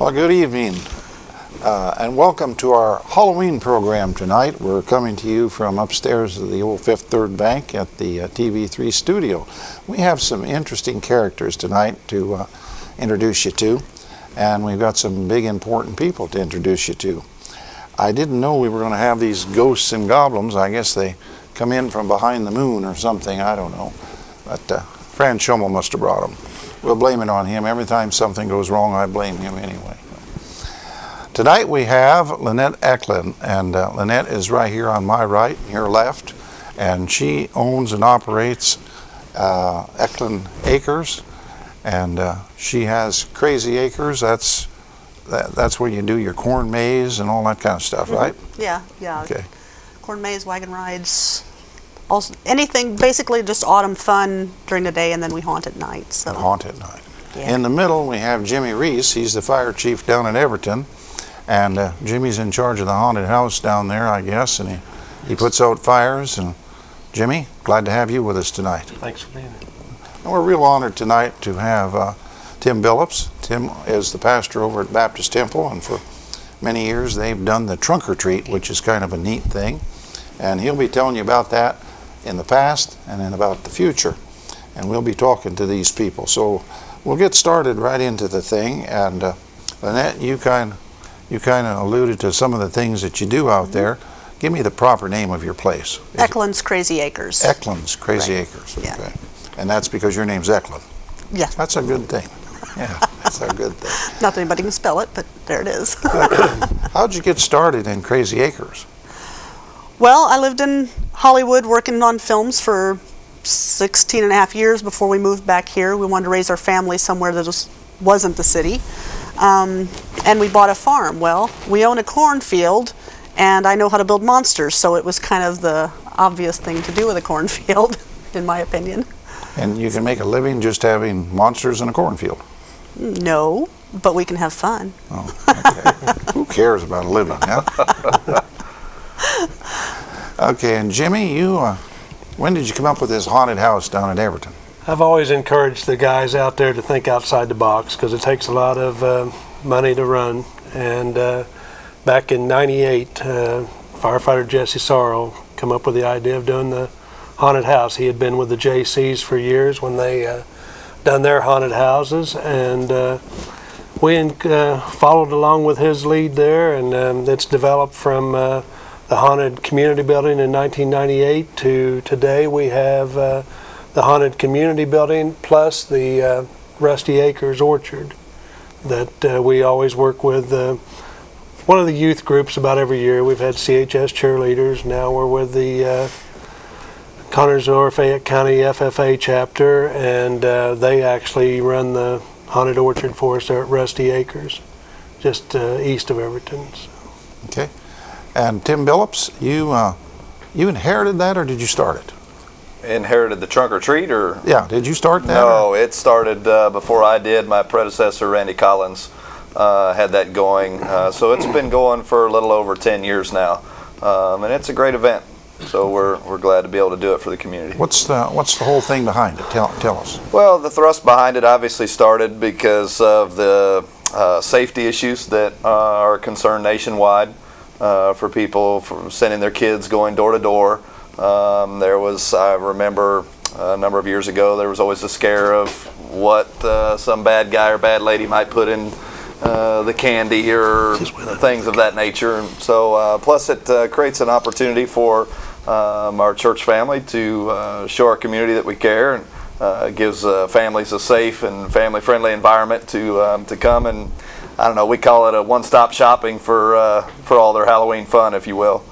Well, good evening, and welcome to our Halloween program tonight. We're coming to you from upstairs of the old Fifth Third Bank at the TV3 studio. We have some interesting characters tonight to introduce you to, and we've got some big important people to introduce you to. I didn't know we were going to have these ghosts and goblins. I guess they come in from behind the moon or something, I don't know. But Fran Schummel must have brought them. We'll blame it on him. Every time something goes wrong, I blame him anyway. Tonight we have Lynette Eklund, and Lynette is right here on my right and your left, and she owns and operates Eklund Acres, and she has Crazy Acres. That's where you do your corn maze and all that kind of stuff, right? Yeah. Okay. Corn maze, wagon rides, also anything, basically just autumn fun during the day, and then we haunt at night. So Haunt at night. Yeah. In the middle we have Jimmy Reese. He's the fire chief down in Everton, and Jimmy's in charge of the haunted house down there, I guess, and he puts out fires. And Jimmy, glad to have you with us tonight. Thanks for being here. And we're real honored tonight to have Tim Billups. Tim is the pastor over at Baptist Temple, and for many years they've done the trunk or treat, which is kind of a neat thing, and he'll be telling you about that in the past and then about the future, and we'll be talking to these people. So we'll get started right into the thing. And Lynette, you kind of alluded to some of the things that you do out there. Give me the proper name of your place. Eklund's Crazy Acres. Eklund's Crazy Right. Acres. Yeah. Okay. And that's because your name's Eklund. Yes. That's a good thing. Yeah, that's a good thing. Not that anybody can spell it, but there it is. How'd you get started in Crazy Acres? Well, I lived in Hollywood working on films for 16 and a half years before we moved back here. We wanted to raise our family somewhere that wasn't the city. And we bought a farm. Well, we own a cornfield, and I know how to build monsters, so it was kind of the obvious thing to do with a cornfield, in my opinion. And you can make a living just having monsters in a cornfield? No, but we can have fun. Oh, okay. Who cares about a living, huh? Okay, and Jimmy, you, when did you come up with this haunted house down at Everton? I've always encouraged the guys out there to think outside the box because it takes a lot of money to run. And back in '98, firefighter Jesse Sorrell come up with the idea of doing the haunted house. He had been with the JCs for years when they done their haunted houses, and we followed along with his lead there, and it's developed from the haunted community building in 1998 to today. We have the haunted community building plus the Rusty Acres Orchard that we always work with. One of the youth groups about every year. We've had CHS cheerleaders. Now we're with the Connersville Fayette County FFA chapter, and they actually run the haunted orchard for us there at Rusty Acres, just east of Everton. So. Okay. And Tim Billups, you inherited that, or did you start it? Inherited the trunk or treat, or? Yeah, did you start that? No, it started before I did. My predecessor, Randy Collins, had that going. So it's been going for a little over 10 years now. And it's a great event. So we're glad to be able to do it for the community. What's the whole thing behind it? Tell us. Well, the thrust behind it obviously started because of the safety issues that are a concern nationwide for people for sending their kids going door to door. There was, I remember a number of years ago, there was always a scare of what some bad guy or bad lady might put in the candy or things of that nature. And so plus it creates an opportunity for our church family to show our community that we care, and gives families a safe and family-friendly environment to come, and I don't know, we call it a one-stop shopping for all their Halloween fun, if you will,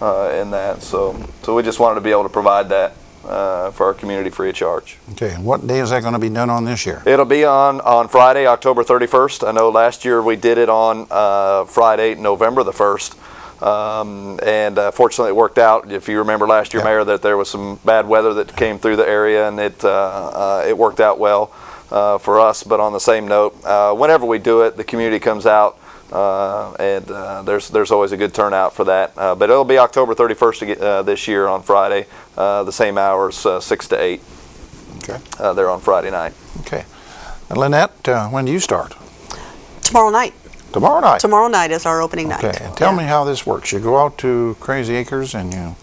in that. So we just wanted to be able to provide that for our community free of charge. Okay, and what day is that going to be done on this year? It'll be on Friday, October 31st. I know last year we did it on Friday, November the 1st. And fortunately it worked out. If you remember last year, yeah, Mayor, that there was some bad weather that came through the area, and it worked out well for us. But on the same note, whenever we do it, the community comes out, and there's always a good turnout for that. But it'll be October 31st this year on Friday, the same hours, 6 to 8. Okay. There on Friday night. Okay. And Lynette, when do you start? Tomorrow night. Tomorrow night. Tomorrow night is our opening night. Okay, and tell Yeah. me how this works. You go out to Crazy Acres and you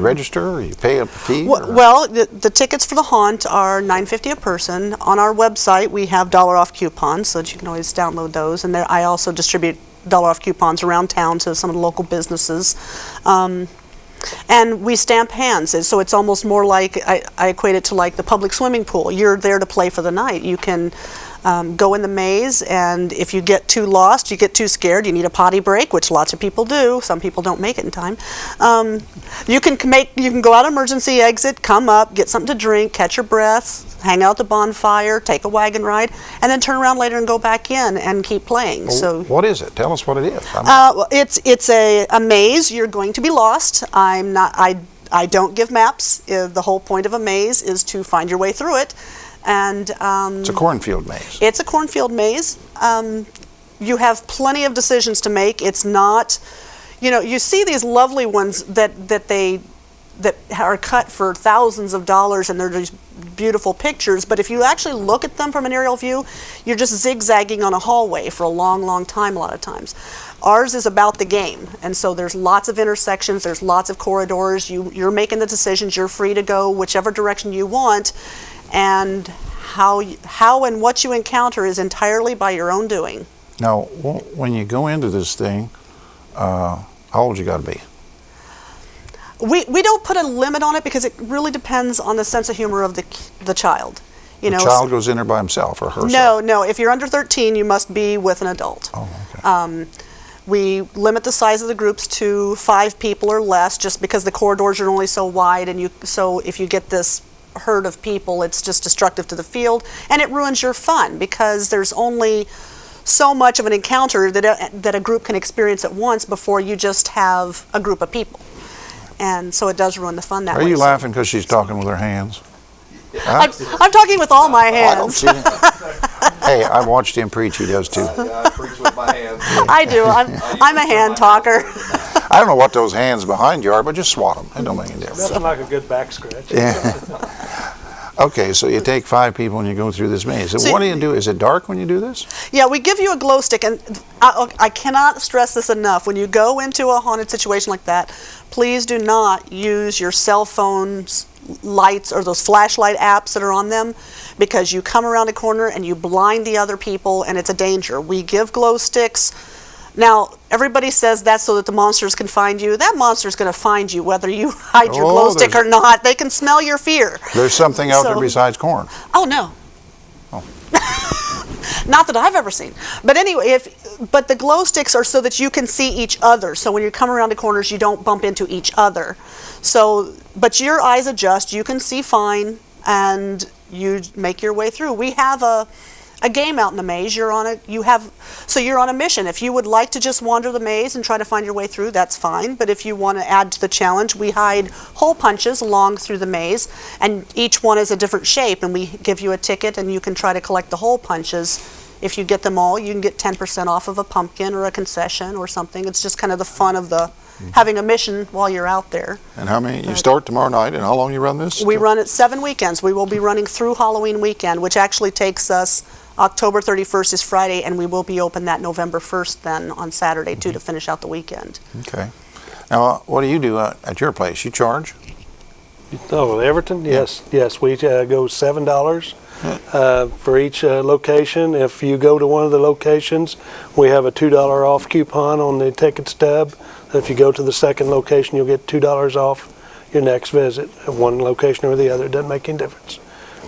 register, or you pay a fee? or- Well, the tickets for the haunt are $9.50 a person. On our website, we have dollar off coupons, so that you can always download those. And there, I also distribute dollar off coupons around town to some of the local businesses. And we stamp hands, so it's almost more like, I equate it to like the public swimming pool. You're there to play for the night. You can go in the maze, and if you get too lost, you get too scared, you need a potty break, which lots of people do. Some people don't make it in time. You can go out emergency exit, come up, get something to drink, catch your breath, hang out at the bonfire, take a wagon ride, and then turn around later and go back in and keep playing. So What is it? Tell us what it is. well, it's a maze. You're going to be lost. I don't give maps. The whole point of a maze is to find your way through it. And It's a cornfield maze. it's a cornfield maze. You have plenty of decisions to make. It's not, you see these lovely ones that are cut for thousands of dollars, and they're just beautiful pictures. But if you actually look at them from an aerial view, you're just zigzagging on a hallway for a long, long time a lot of times. Ours is about the game, and so there's lots of intersections, there's lots of corridors. You're making the decisions. You're free to go whichever direction you want, and how and what you encounter is entirely by your own doing. Now, when you go into this thing, how old you got to be? We don't put a limit on it because it really depends on the sense of humor of the child. The child goes in there by himself or herself? No. If you're under 13, you must be with an adult. Oh, okay. We limit the size of the groups to 5 people or less, just because the corridors are only so wide, and so if you get this herd of people, it's just destructive to the field, and it ruins your fun because there's only so much of an encounter that a group can experience at once before you just have a group of people. And so it does ruin the fun that way. Are you So- laughing because she's talking with her hands? I'm talking with all my I don't hands. see that. Hey, I watched him preach. He does too. I preach with my hands. I do. I'm a hand talker. I don't know what those hands behind you are, but just swat them. It don't make any difference. Nothing like a good back scratch. Yeah. Okay, so you take 5 people and you go through this maze. So So- what do you do? Is it dark when you do this? Yeah, we give you a glow stick, and I cannot stress this enough. When you go into a haunted situation like that, please do not use your cell phone's lights or those flashlight apps that are on them, because you come around a corner and you blind the other people, and it's a danger. We give glow sticks. Now, everybody says that's so that the monsters can find you. That monster's going to find you whether you hide your Oh, glow stick or there's- not. They can smell your fear. There's something out there So- besides corn. Oh, no. Not that I've ever seen. But anyway, but the glow sticks are so that you can see each other. So when you come around the corners, you don't bump into each other. So, but your eyes adjust. You can see fine, and you make your way through. We have a game out in the maze. You're on a mission. If you would like to just wander the maze and try to find your way through, that's fine. But if you want to add to the challenge, we hide hole punches along through the maze, and each one is a different shape, and we give you a ticket, and you can try to collect the hole punches. If you get them all, you can get 10% off of a pumpkin or a concession or something. It's just kind of the fun of having a mission while you're out there. And how many? You start tomorrow night, and how long you run this? We run it 7 weekends. We will be running through Halloween weekend, which actually takes us October 31st is Friday, and we will be open that November 1st then on Saturday too, to finish out the weekend. Okay. Now, what do you do at your place? You charge? Oh, Everton? Yes. We go $7 for each location. If you go to one of the locations, we have a $2 off coupon on the ticket stub. If you go to the second location, you'll get $2 off your next visit. At one location or the other, it doesn't make any difference.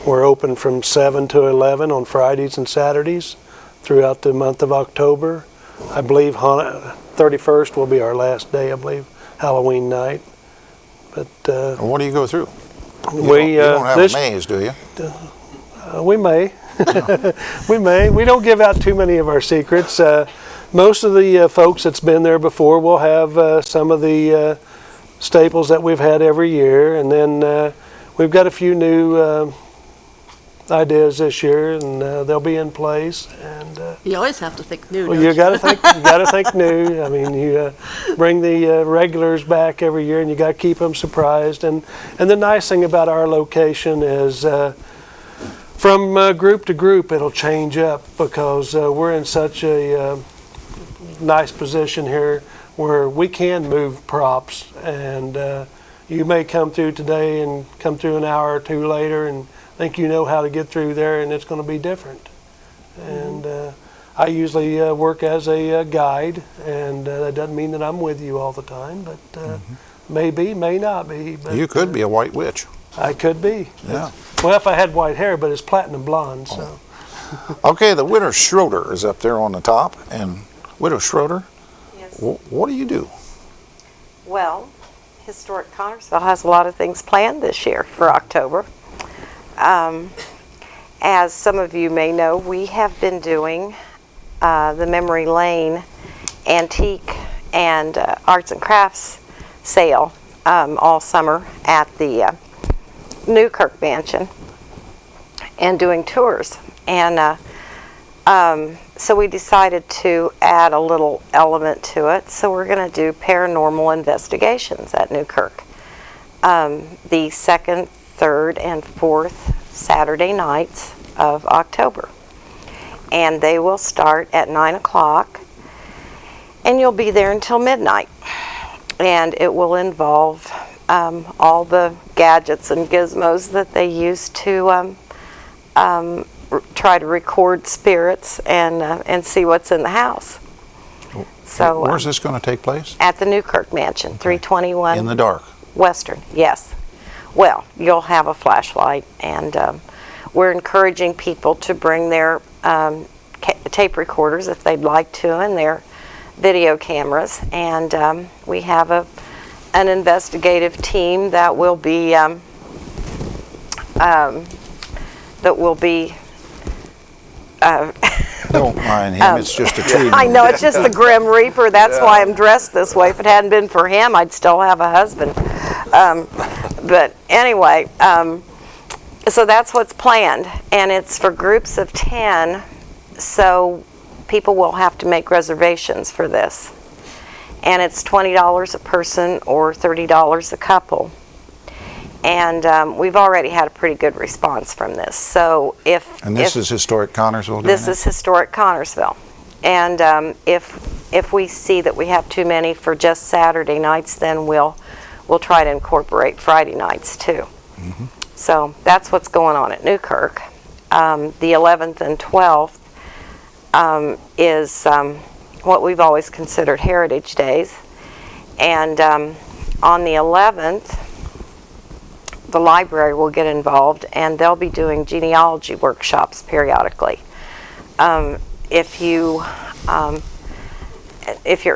We're open from 7 to 11 on Fridays and Saturdays throughout the month of October. I believe 31st will be our last day, I believe, Halloween night. But And what do you go through? we You don't have a maze, do you? we may. We may. We don't give out too many of our secrets. Most of the folks that's been there before will have some of the staples that we've had every year, and then we've got a few new ideas this year, and they'll be in place. And You always have to think new. well, you got to think new. I mean, you bring the regulars back every year, and you got to keep them surprised. And the nice thing about our location is, from group to group, it'll change up because we're in such a nice position here where we can move props, and you may come through today and come through an hour or two later and think you know how to get through there, and it's going to be different. And I usually work as a guide, and that doesn't mean that I'm with you all the time, but maybe, may not be. But, You could be a white witch. I could be. Yeah. Well, if I had white hair, but it's platinum blonde, so. Okay, the Widow Schroeder is up there on the top, and Widow Schroeder, Yes. what do you do? Well, Historic Connersville has a lot of things planned this year for October. As some of you may know, we have been doing the Memory Lane Antique and Arts and Crafts sale all summer at the Newkirk Mansion and doing tours. And so we decided to add a little element to it. So we're going to do paranormal investigations at Newkirk. The second, third, and fourth Saturday nights of October. And they will start at 9 o'clock. And you'll be there until midnight. And it will involve all the gadgets and gizmos that they use to try to record spirits and see what's in the house. So Where's this going to take place? at the Newkirk Mansion, 321 In the dark. Western. Yes. Well, you'll have a flashlight, and we're encouraging people to bring their tape recorders if they'd like to, and their video cameras. And we have an investigative team that will be Don't mind him, it's just a tree. I know, it's just the Grim Reaper. That's why I'm dressed this way. If it hadn't been for him, I'd still have a husband. But anyway, so that's what's planned. And it's for groups of 10, so people will have to make reservations for this. And it's $20 a person or $30 a couple. And we've already had a pretty good response from this. So And this is Historic Connersville doing this it? is Historic Connersville. And if we see that we have too many for just Saturday nights, then we'll try to incorporate Friday nights too. So that's what's going on at Newkirk. The 11th and 12th is what we've always considered Heritage Days. And on the 11th, the library will get involved, and they'll be doing genealogy workshops periodically. If you're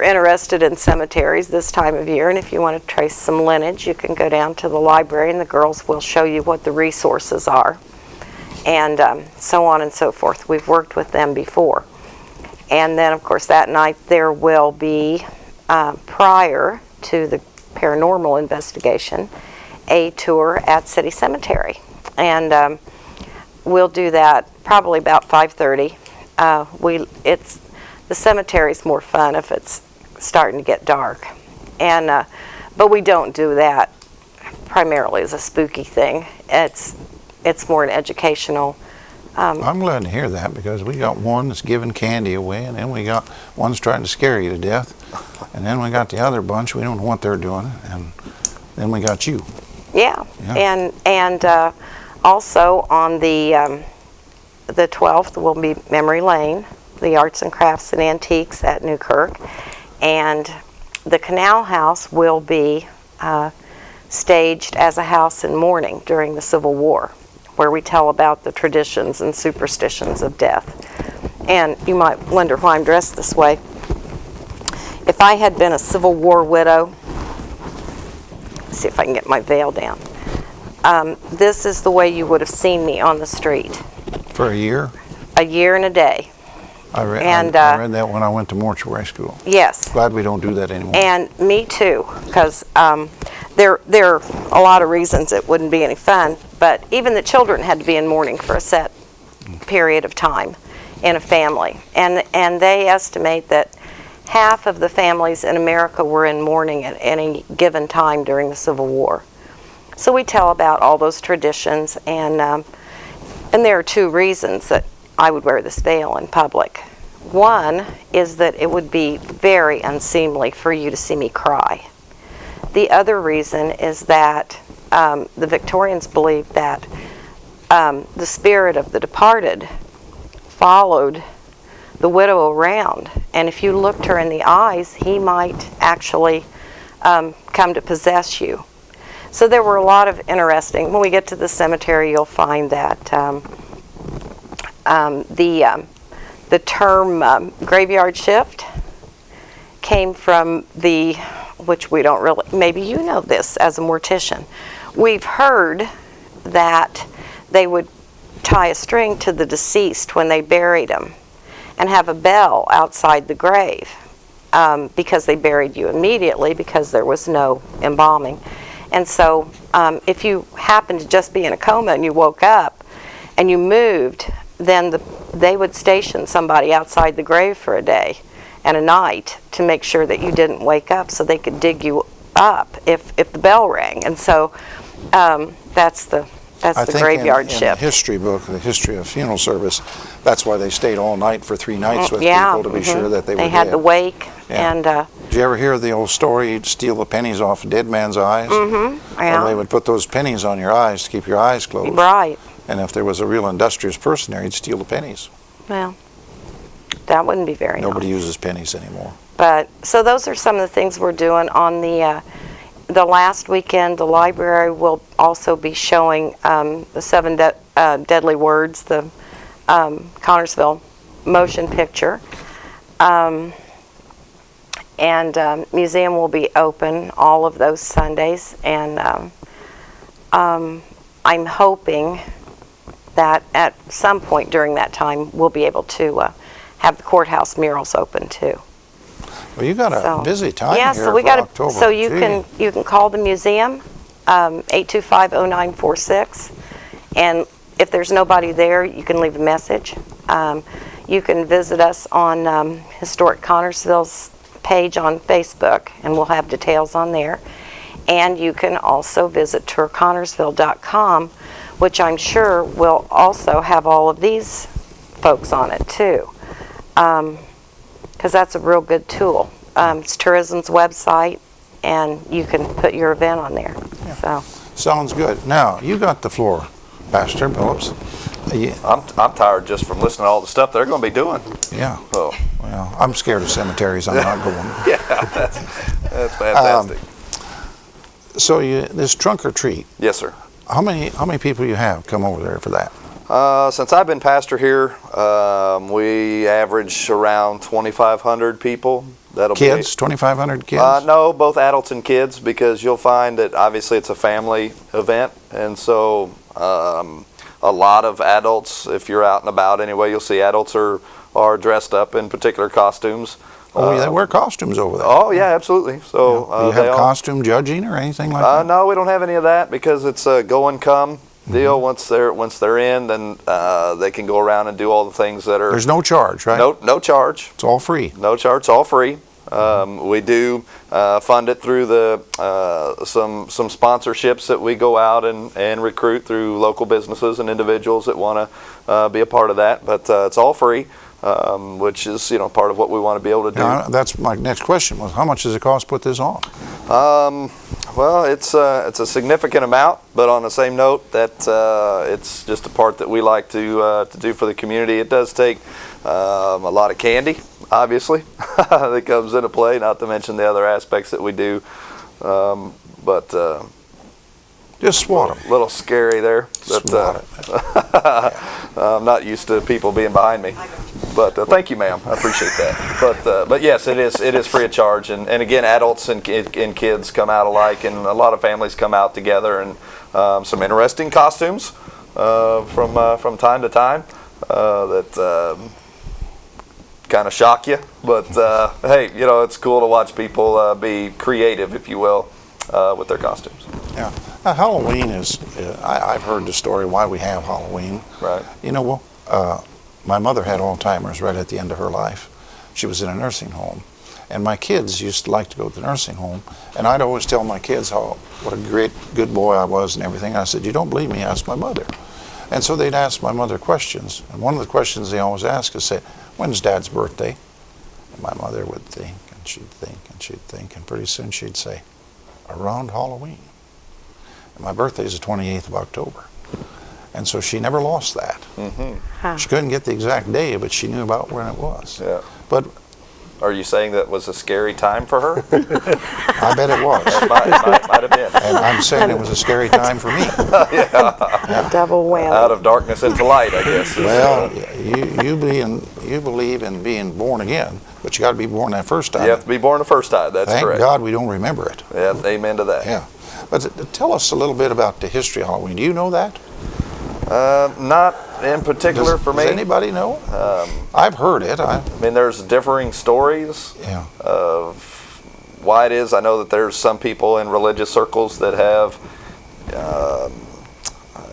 interested in cemeteries this time of year, and if you want to trace some lineage, you can go down to the library, and the girls will show you what the resources are, and so on and so forth. We've worked with them before. And then, of course, that night there will be, prior to the paranormal investigation, a tour at City Cemetery. And we'll do that probably about 5:30. The cemetery's more fun if it's starting to get dark. And but we don't do that primarily as a spooky thing. It's more an educational. I'm glad to hear that, because we got one that's giving candy away, and then we got one that's trying to scare you to death, and then we got the other bunch, we don't know what they're doing, and then we got you. Yeah. And also on the 12th will be Memory Lane, the Arts and Crafts and Antiques at Newkirk, and the Canal House will be staged as a house in mourning during the Civil War, where we tell about the traditions and superstitions of death. And you might wonder why I'm dressed this way. If I had been a Civil War widow, see if I can get my veil down. This is the way you would have seen me on the street. For a year? A year and a day. I read that when I went to mortuary school. Yes. Glad we don't do that anymore. And me too, because there are a lot of reasons it wouldn't be any fun, but even the children had to be in mourning for a set period of time in a family. And they estimate that half of the families in America were in mourning at any given time during the Civil War. So we tell about all those traditions, and there are two reasons that I would wear this veil in public. One is that it would be very unseemly for you to see me cry. The other reason is that the Victorians believed that the spirit of the departed followed the widow around, and if you looked her in the eyes, he might actually come to possess you. So there were a lot of interesting. When we get to the cemetery, you'll find that the term graveyard shift came from which we don't really, maybe you know this as a mortician. We've heard that they would tie a string to the deceased when they buried him and have a bell outside the grave because they buried you immediately because there was no embalming. And so if you happened to just be in a coma and you woke up and you moved, then they would station somebody outside the grave for a day and a night to make sure that you didn't wake up so they could dig you up if the bell rang. And so that's the graveyard shift. In the history book, the history of funeral service, that's why they stayed all night for 3 nights with people to be sure that they were dead. They had the wake. Yeah. And did you ever hear the old story, you'd steal the pennies off a dead man's eyes? Yeah. Or they would put those pennies on your eyes to keep your eyes closed. Right. And if there was a real industrious person there, he'd steal the pennies. Well, that wouldn't be very Nobody nice. uses pennies anymore. But so those are some of the things we're doing on the last weekend. The library will also be showing the 7 Deadly Words, the Connersville motion picture. And museum will be open all of those Sundays, and I'm hoping that at some point during that time we'll be able to have the courthouse murals open too. Well, you got a busy time yeah, here so we for got October. so you Gee. you can call the museum 825-0946, and if there's nobody there, you can leave a message. You can visit us on Historic Connersville's page on Facebook, and we'll have details on there. And you can also visit tourconnersville.com, which I'm sure will also have all of these folks on it too, because that's a real good tool. It's tourism's website, and you can put your event on there. Yeah. So Sounds good. Now, you got the floor, Pastor Phillips. I'm tired just from listening to all the stuff they're going to be doing. Yeah. Oh, Well, I'm scared of cemeteries. I'm not going. yeah, that's fantastic. So this trunk or treat, Yes, sir. how many people you have come over there for that? Since I've been pastor here, we average around 2,500 people. That'll Kids, 2,500 kids? No, both adults and kids, because you'll find that obviously it's a family event, and so a lot of adults, if you're out and about anyway, you'll see adults are dressed up in particular costumes. Oh, yeah, they wear costumes over there. Oh, yeah, absolutely. So Do you have costume judging or anything like that? No, we don't have any of that because it's a go and come deal. Once they're in, then they can go around and do all the things that are. There's no charge, right? No charge. It's all free. No charge. It's all free. We do fund it through some sponsorships that we go out and recruit through local businesses and individuals that want to be a part of that. But it's all free, which is part of what we want to be able to do. Now, that's my next question was, how much does it cost to put this on? Well, it's a significant amount, but on the same note, that it's just a part that we like to do for the community. It does take a lot of candy, obviously, that comes into play, not to mention the other aspects that we do. But Just swat them. a little scary there. Swat it. I'm not used to people being behind me. But thank you, ma'am. I appreciate that. But yes, it is free of charge. And again, adults and kids come out alike, and a lot of families come out together, and some interesting costumes from time to time that kind of shock you. But hey, it's cool to watch people be creative, if you will, with their costumes. Yeah. Halloween is, I've heard the story why we have Halloween. Right. My mother had Alzheimer's right at the end of her life. She was in a nursing home. And my kids used to like to go to the nursing home. And I'd always tell my kids what a good boy I was and everything. I said, you don't believe me? Ask my mother. And so they'd ask my mother questions. And one of the questions they always ask is, say, when's Dad's birthday? And my mother would think, and she'd think, and she'd think, and pretty soon she'd say, around Halloween. And my birthday is the 28th of October. And so she never lost that. She couldn't get the exact day, but she knew about when it was. Yeah. But Are you saying that was a scary time for her? I bet it was. might have been. And I'm saying it was a scary time for me. A double whammy. Out of darkness into light, I guess. Well, you believe in being born again, but you got to be born that first time. You have to be born the first time. That's Thank correct. God we don't remember it. Yeah, amen to that. Yeah. But tell us a little bit about the history of Halloween. Do you know that? Not in particular for me. Does anybody know? I've heard it. I mean, there's differing stories Yeah. of why it is. I know that there's some people in religious circles that have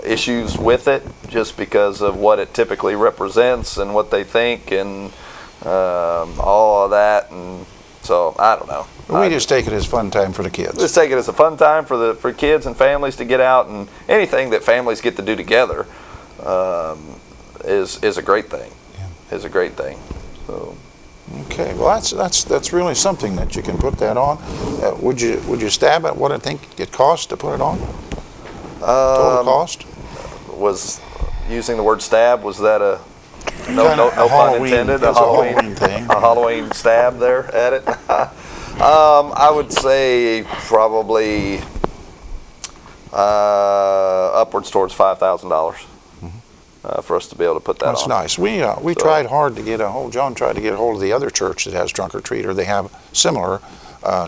issues with it just because of what it typically represents and what they think and all of that. And so, I don't know. We just take it as fun time for the kids. Just take it as a fun time for kids and families to get out, and anything that families get to do together is a great thing. Yeah. Is a great thing. So. Okay, well that's really something that you can put that on. Would you stab at what I think it costs to put it on? Total cost? Was using the word stab, was that a no Kinda a pun Halloween- intended? it's a Halloween thing. A Halloween stab there at it. I would say probably upwards towards $5,000 for us to be able to put that That's on. nice. We tried hard to get a hold. John tried to get a hold of the other church that has trunk or treat, or they have similar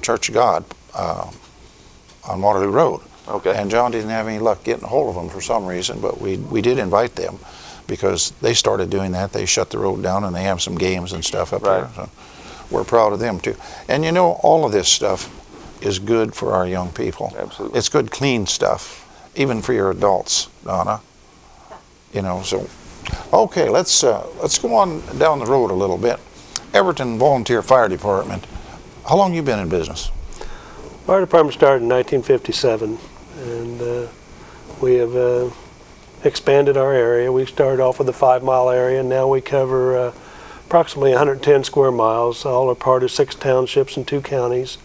Church of God on Waterloo Road. Okay. And John didn't have any luck getting a hold of them for some reason, but we did invite them because they started doing that. They shut the road down and they have some games and stuff up Right. there. So we're proud of them too. And you know, all of this stuff is good for our young people. Absolutely. It's good, clean stuff, even for your adults, Donna. You know, so okay, let's go on down the road a little bit. Everton Volunteer Fire Department. How long you been in business? Fire department started in 1957, and we have expanded our area. We started off with a 5-mile area, and now we cover approximately 110 square miles, all are part of 6 townships and 2 counties.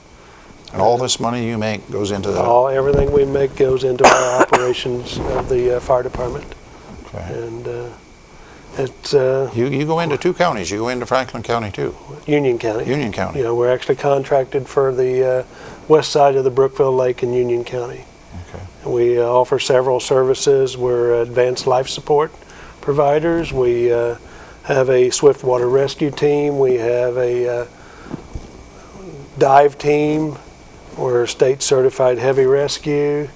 And all this money you make goes into the... Everything we make goes into our operations of the fire department. Okay. And it's You go into 2 counties. You go into Franklin County too. Union County. Union County. You know, we're actually contracted for the west side of the Brookville Lake in Union County. Okay. And we offer several services. We're advanced life support providers. We have a swift water rescue team. We have a dive team. We're state certified heavy rescue.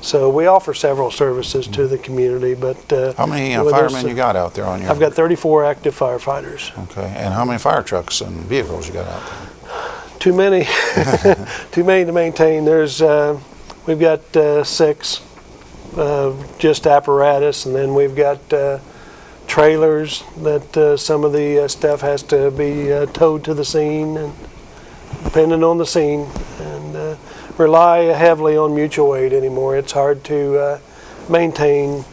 So we offer several services to the community. But How many with firemen us, you got out there on your... I've got 34 active firefighters. Okay. And how many fire trucks and vehicles you got out there? Too many, too many to maintain. There's, we've got 6 just apparatus, and then we've got trailers that some of the stuff has to be towed to the scene, and depending on the scene, and rely heavily on mutual aid anymore. It's hard to maintain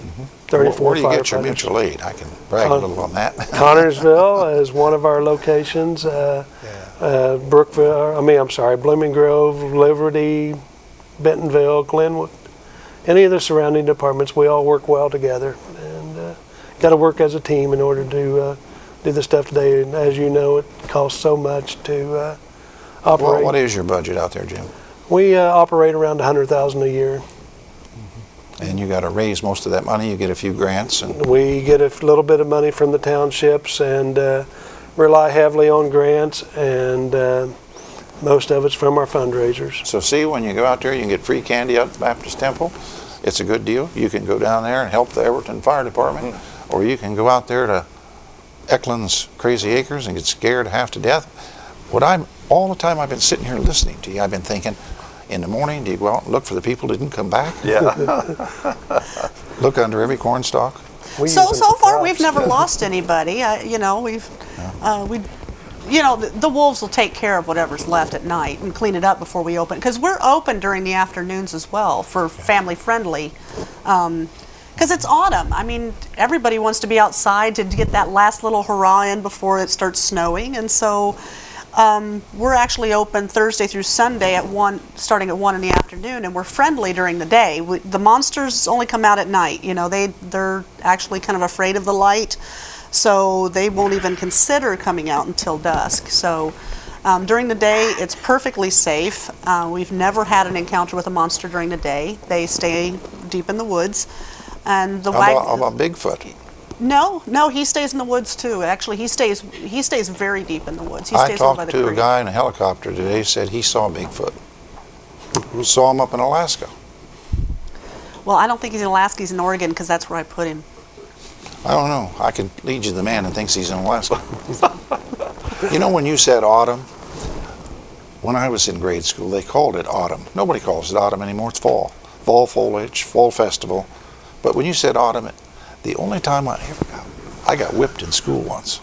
34 Where do you get your firefighters. mutual aid? I can brag a little on that. Connersville is one of our locations. Blooming Grove, Liberty, Bentonville, Glenwood, any of the surrounding departments. We all work well together, and got to work as a team in order to do the stuff today. And as you know, it costs so much to operate. What is your budget out there, Jim? We operate around $100,000 a year. And you got to raise most of that money. You get a few grants, and We get a little bit of money from the townships and rely heavily on grants, and most of it's from our fundraisers. so see, when you go out there, you can get free candy out at the Baptist Temple. It's a good deal. You can go down there and help the Everton Fire Department, or you can go out there to Eklund's Crazy Acres and get scared half to death. All the time I've been sitting here listening to you, I've been thinking, in the morning, do you go out and look for the people that didn't come back? Yeah. Look under every corn stalk? We use So them for far props. we've never lost anybody. The wolves will take care of whatever's left at night and clean it up before we open, because we're open during the afternoons as well for family friendly. Because Because it's autumn. I mean, everybody wants to be outside to get that last little hurrah in before it starts snowing. And so we're actually open Thursday through Sunday at 1, starting at 1 in the afternoon, and we're friendly during the day. The monsters only come out at night. You know, they're actually kind of afraid of the light, so they won't even consider coming out until dusk. So during the day, it's perfectly safe. We've never had an encounter with a monster during the day. They stay deep in the woods. And How about Bigfoot? No, he stays in the woods too. Actually, he stays very deep in the woods. He I stays over by talked the to a creek. guy in a helicopter today, said he saw Bigfoot. Saw him up in Alaska. Well, I don't think he's in Alaska. He's in Oregon because that's where I put him. I don't know. I can lead you to the man that thinks he's in Alaska. You know, when you said autumn, when I was in grade school, they called it autumn. Nobody calls it autumn anymore. It's fall. Fall foliage, fall festival. But when you said autumn, the only time I got whipped in school once.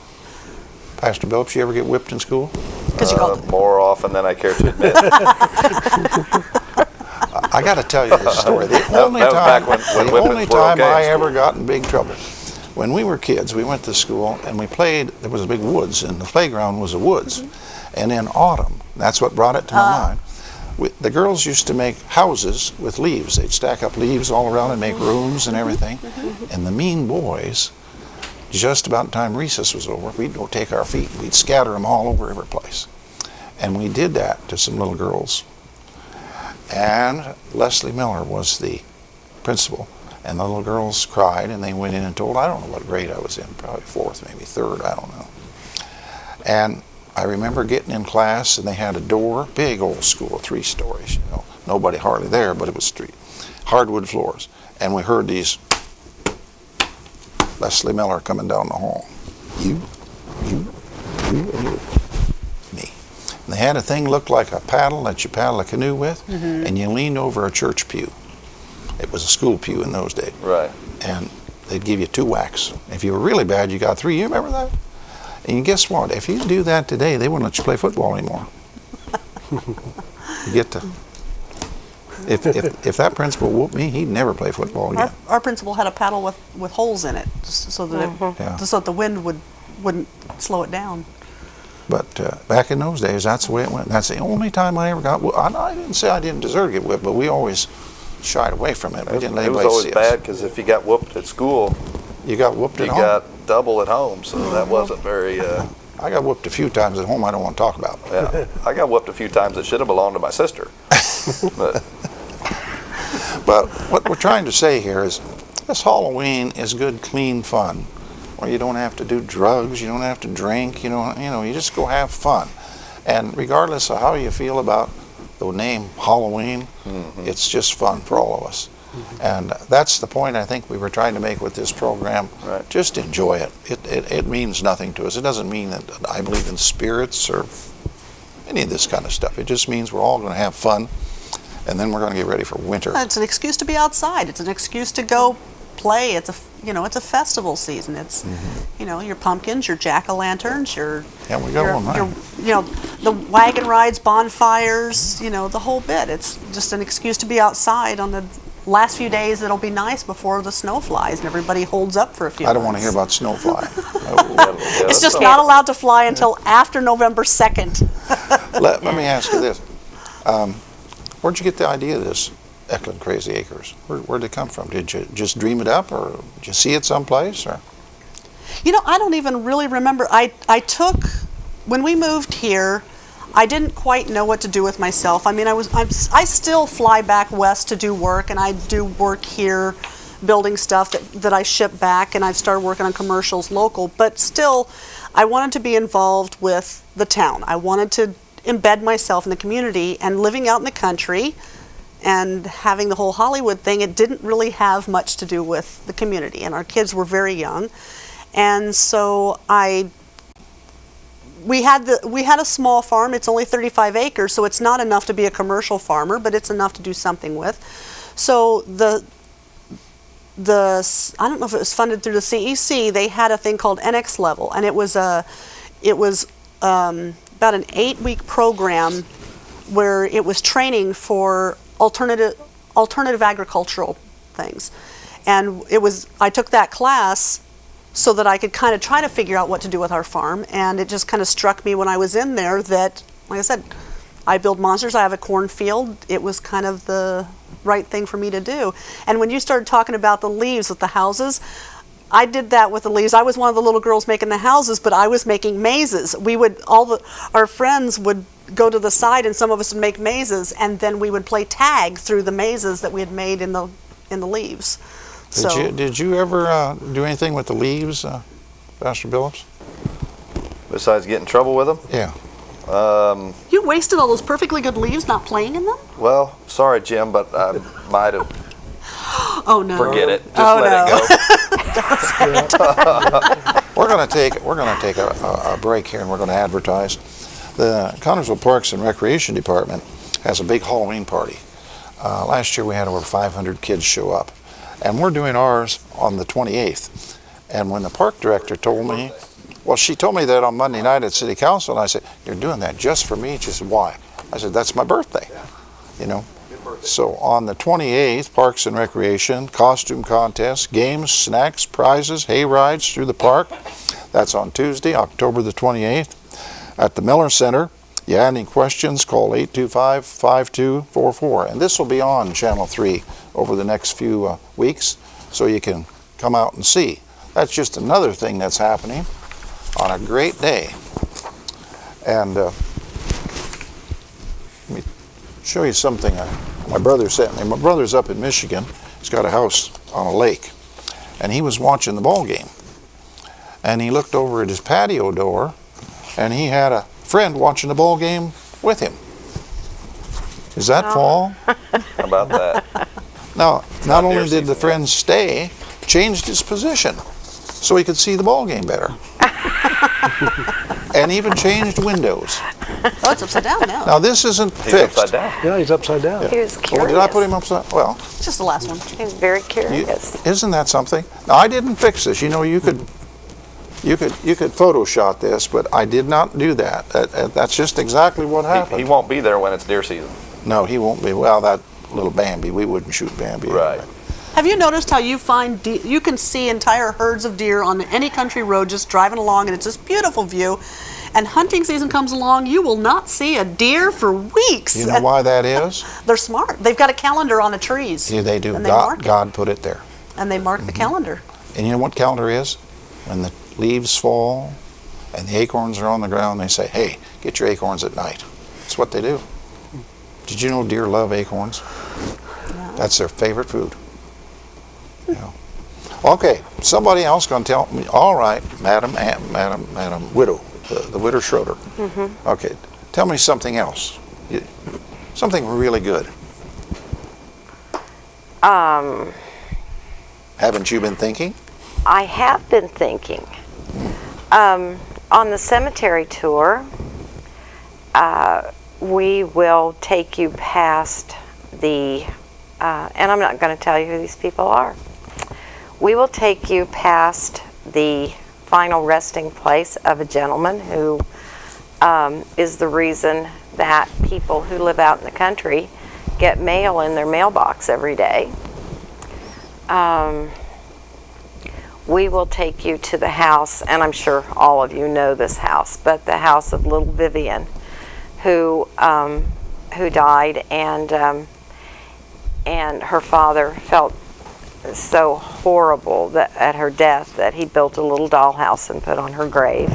Pastor Billups, you ever get whipped in school? Because you called it. More often than I care to admit. I got to tell you this story. The only that was time, back when the whippings only were time okay in I school. ever got in big trouble. When we were kids, we went to school and we played. There was a big woods, and the playground was a woods. And in autumn, that's what brought it to my mind. The girls used to make houses with leaves. They'd stack up leaves all around and make rooms and everything. And the mean boys, just about the time recess was over, we'd go take our feet. We'd scatter them all over every place. And we did that to some little girls. And Leslie Miller was the principal. And the little girls cried, and they went in and told, I don't know what grade I was in, probably 4th, maybe 3rd, I don't know. And I remember getting in class, and they had a door, big old school, 3 stories, you know. Nobody hardly there, but it was 3. Hardwood floors. And we heard these, Leslie Miller coming down the hall. You, and you. Me. And they had a thing looked like a paddle that you paddle a canoe with, and you leaned over a church pew. It was a school pew in those days. Right. And they'd give you 2 whacks. If you were really bad, you got 3. You remember that? And guess what? If you do that today, they wouldn't let you play football anymore. You get to. If that principal whooped me, he'd never play football again. Our principal had a paddle with holes in it, just so that just so that the wind wouldn't slow it down. But back in those days, that's the way it went. That's the only time I ever got. I didn't say I didn't deserve to get whipped, but we always shied away from it. We didn't let It was anybody always see bad us. because if you got whooped at school, You got whooped you at home. got double at home, so that wasn't very. I got whooped a few times at home. I don't want to talk about. Yeah, I got whooped a few times that should have belonged to my sister. But what we're trying to say here is, this Halloween is good, clean fun, where you don't have to do drugs, you don't have to drink, you just go have fun. And regardless of how you feel about the name Halloween, it's just fun for all of us. And that's the point I think we were trying to make with this program. Right. Just enjoy it. It means nothing to us. It doesn't mean that I believe in spirits or any of this kind of stuff. It just means we're all going to have fun, and then we're going to get ready for winter. It's an excuse to be outside. It's an excuse to go play. It's a festival season. It's your pumpkins, your jack-o'-lanterns, Yeah, we got one right. the wagon rides, bonfires, the whole bit. It's just an excuse to be outside on the last few days. It'll be nice before the snow flies and everybody holds up for a few I don't want to months. hear about snow flying. It's just not allowed to fly until after November 2nd. Let me ask you this. Where'd you get the idea of this Eklund Crazy Acres? Where'd it come from? Did you just dream it up, or did you see it someplace? Or? I don't even really remember. When we moved here, I didn't quite know what to do with myself. I mean, I still fly back west to do work, and I do work here building stuff that I ship back, and I've started working on commercials local, but still, I wanted to be involved with the town. I wanted to embed myself in the community, and living out in the country and having the whole Hollywood thing, it didn't really have much to do with the community, and our kids were very young. And so we had a small farm. It's only 35 acres, so it's not enough to be a commercial farmer, but it's enough to do something with. So I don't know if it was funded through the CEC. They had a thing called NX Level, and it was about an 8-week program where it was training for alternative agricultural things. And I took that class so that I could kind of try to figure out what to do with our farm. And it just kind of struck me when I was in there that, like I said, I build monsters, I have a cornfield. It was kind of the right thing for me to do. And when you started talking about the leaves with the houses, I did that with the leaves. I was one of the little girls making the houses, but I was making mazes. Our friends would go to the side, and some of us would make mazes, and then we would play tag through the mazes that we had made in the leaves. Did you ever do anything with the leaves, Pastor Billups? Besides get in trouble with them? Yeah. You wasted all those perfectly good leaves not playing in them? Well, sorry, Jim, but I might have. Oh no! Forget it. Just let it go. We're going to take a break here, and we're going to advertise. The Connersville Parks and Recreation Department has a big Halloween party. Last year we had over 500 kids show up, and we're doing ours on the 28th. And when the park director told me, well, she told me that on Monday night at City Council, and I said, "You're doing that just for me?" She said, "Why?" I said, "That's my birthday." You know. So on the 28th, Parks and Recreation, costume contests, games, snacks, prizes, hay rides through the park. That's on Tuesday, October the 28th. At the Miller Center, you have any questions, call 825-5244. And this will be on Channel 3 over the next few weeks, so you can come out and see. That's just another thing that's happening on a great day. And let me show you something my brother sent me. My brother's up in Michigan. He's got a house on a lake, and he was watching the ball game. And he looked over at his patio door, and he had a friend watching the ball game with him. Is that fall? How about that? Now, not only did the friend stay, changed his position so he could see the ball game better. And even changed windows. Oh, it's upside down now. Now this isn't He's fixed. upside down. Yeah, he's upside down. He was curious. Oh, did I put him upside? Well, It's just the last one. He was very curious. isn't that something? Now I didn't fix this. You know, you could Photoshop this, but I did not do that. That's just exactly what happened. He won't be there when it's deer season. No, he won't be. Well, that little Bambi, we wouldn't shoot Bambi. Right. Anyway. Have you noticed how you find you can see entire herds of deer on any country road just driving along, and it's this beautiful view. And hunting season comes along, you will not see a deer for weeks. You know why that is? They're smart. They've got a calendar on the trees. Yeah, they do. And they mark it. God put it there. And they mark the calendar. And you know what calendar is? When the leaves fall and the acorns are on the ground, they say, "Hey, get your acorns at night." That's what they do. Did you know deer love acorns? Yeah. That's their favorite food. Yeah. Okay, somebody else going to tell me. All right, Madam Widow, the Widow Schroeder. Mm-hmm. Okay, tell me something else. Something really good. Haven't you been thinking? I have been thinking. On the cemetery tour, we will take you past the, and I'm not going to tell you who these people are. We will take you past the final resting place of a gentleman who is the reason that people who live out in the country get mail in their mailbox every day. We will take you to the house, and I'm sure all of you know this house, but the house of little Vivian, who died, and her father felt so horrible that at her death that he built a little dollhouse and put on her grave.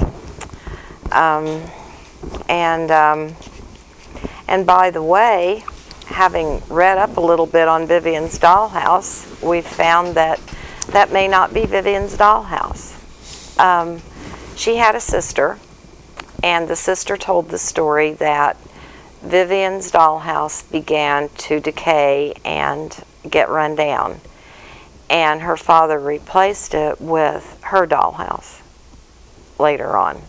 And by the way, having read up a little bit on Vivian's dollhouse, we've found that may not be Vivian's dollhouse. She had a sister, and the sister told the story that Vivian's dollhouse began to decay and get run down, and her father replaced it with her dollhouse later on.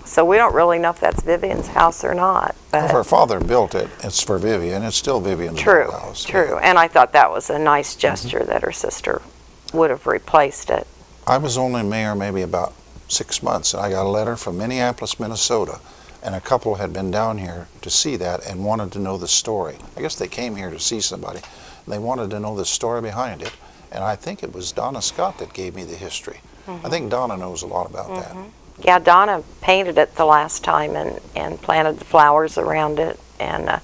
So we don't really know if that's Vivian's house or not. But If her father built it, it's for Vivian. It's still Vivian's true, house. true. And I thought that was a nice gesture that her sister would have replaced it. I was only mayor maybe about 6 months, and I got a letter from Minneapolis, Minnesota, and a couple had been down here to see that and wanted to know the story. I guess they came here to see somebody, and they wanted to know the story behind it, And I think it was Donna Scott that gave me the history. I think Donna knows a lot about that. Yeah, Donna painted it the last time and planted the flowers around it. And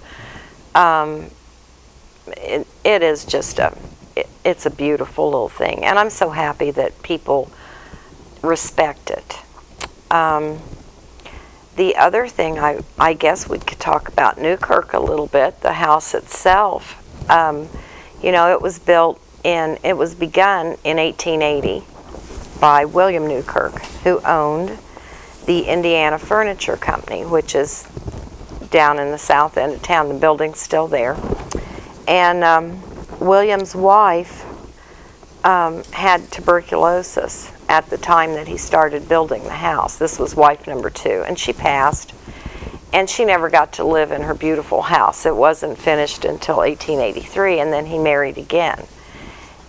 it is just it's a beautiful little thing. And I'm so happy that people respect it. The other thing, I guess we could talk about Newkirk a little bit, the house itself. You know, it was begun in 1880 by William Newkirk, who owned the Indiana Furniture Company, which is down in the south end of town. The building's still there. And William's wife had tuberculosis at the time that he started building the house. This was wife number 2, and she passed, and she never got to live in her beautiful house. It wasn't finished until 1883, and then he married again.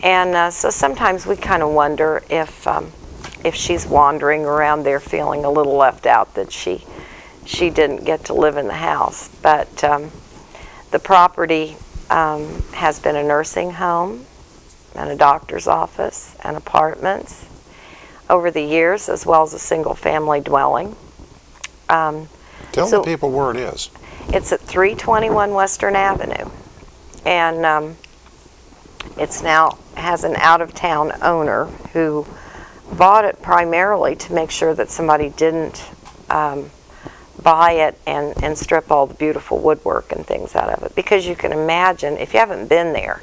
And so sometimes we kind of wonder if she's wandering around there feeling a little left out that she didn't get to live in the house. But the property has been a nursing home and a doctor's office and apartments over the years, as well as a single-family dwelling. Tell the people where it is. It's at 321 Western Avenue, and it's now has an out-of-town owner who bought it primarily to make sure that somebody didn't buy it and strip all the beautiful woodwork and things out of it. Because you can imagine, if you haven't been there,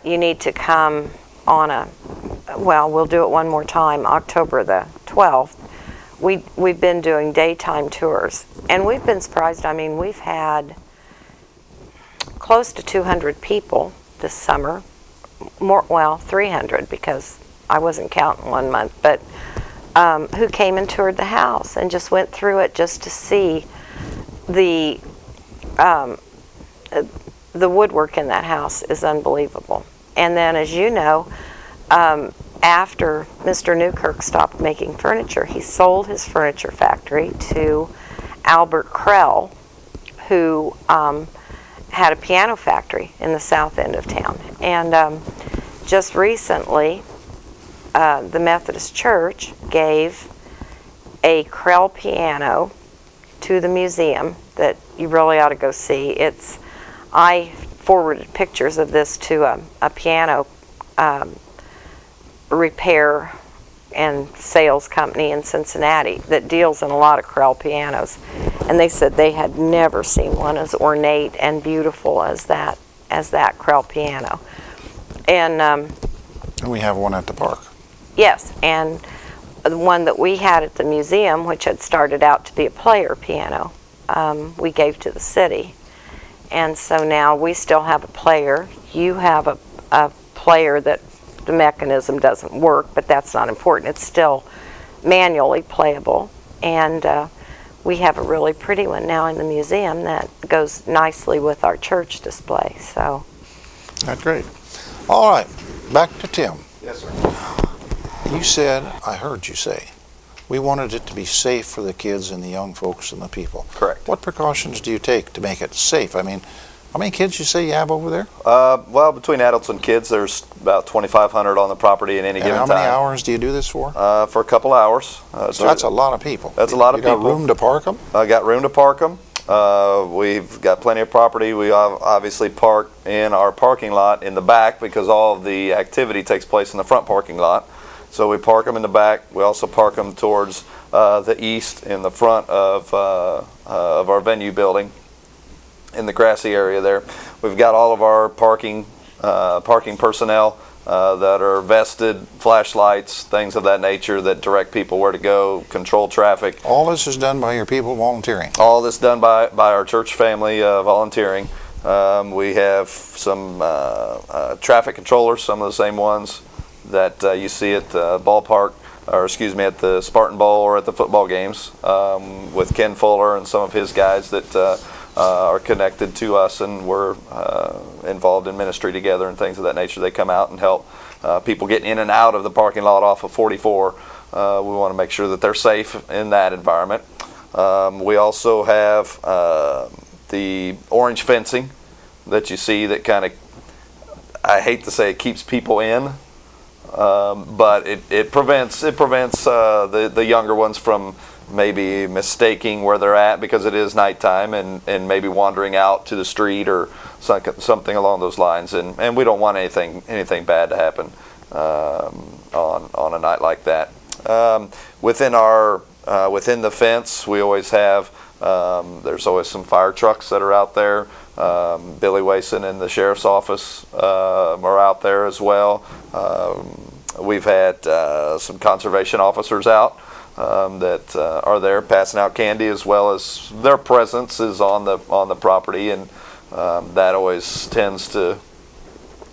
you need to come on we'll do it one more time, October the 12th. We've been doing daytime tours, and we've been surprised. I mean, we've had close to 200 people this summer. 300 because I wasn't counting one month, but who came and toured the house and just went through it just to see the woodwork in that house is unbelievable. And then, as you know, after Mr. Newkirk stopped making furniture, he sold his furniture factory to Albert Krell, who had a piano factory in the south end of town. And just recently, the Methodist Church gave a Krell piano to the museum that you really ought to go see. I forwarded pictures of this to a piano repair and sales company in Cincinnati that deals in a lot of Krell pianos, and they said they had never seen one as ornate and beautiful as that Krell piano. And we have one at the park. Yes, and the one that we had at the museum, which had started out to be a player piano, we gave to the city. And so now we still have a player. You have a player that the mechanism doesn't work, but that's not important. It's still manually playable. And we have a really pretty one now in the museum that goes nicely with our church display. So That's great. All right, back to Tim. Yes, sir. You said, I heard you say, we wanted it to be safe for the kids and the young folks and the people. Correct. What precautions do you take to make it safe? I mean, how many kids you say you have over there? Well, between adults and kids, there's about 2,500 on the property at any given time. And how many hours do you do this for? For a couple hours. So that's a lot of people. That's a lot of people. You got room to park them? Got room to park them. We've got plenty of property. We obviously park in our parking lot in the back because all of the activity takes place in the front parking lot. So we park them in the back. We also park them towards the east in the front of our venue building in the grassy area there. We've got all of our parking personnel that are vested, flashlights, things of that nature that direct people where to go, control traffic. All this is done by your people volunteering? All this done by our church family volunteering. We have some traffic controllers, some of the same ones that you see at the ballpark, or excuse me, at the Spartan Bowl or at the football games, with Ken Fuller and some of his guys that are connected to us, and we're involved in ministry together and things of that nature. They come out and help people getting in and out of the parking lot off of 44. We want to make sure that they're safe in that environment. We also have the orange fencing that you see that kind of, I hate to say it keeps people in, but it prevents the younger ones from maybe mistaking where they're at because it is nighttime and maybe wandering out to the street or something along those lines. And we don't want anything bad to happen on a night like that. Within the fence, we always have there's always some fire trucks that are out there. Billy Wason and the sheriff's office are out there as well. We've had some conservation officers out that are there passing out candy, as well as their presence is on the property, and that always tends to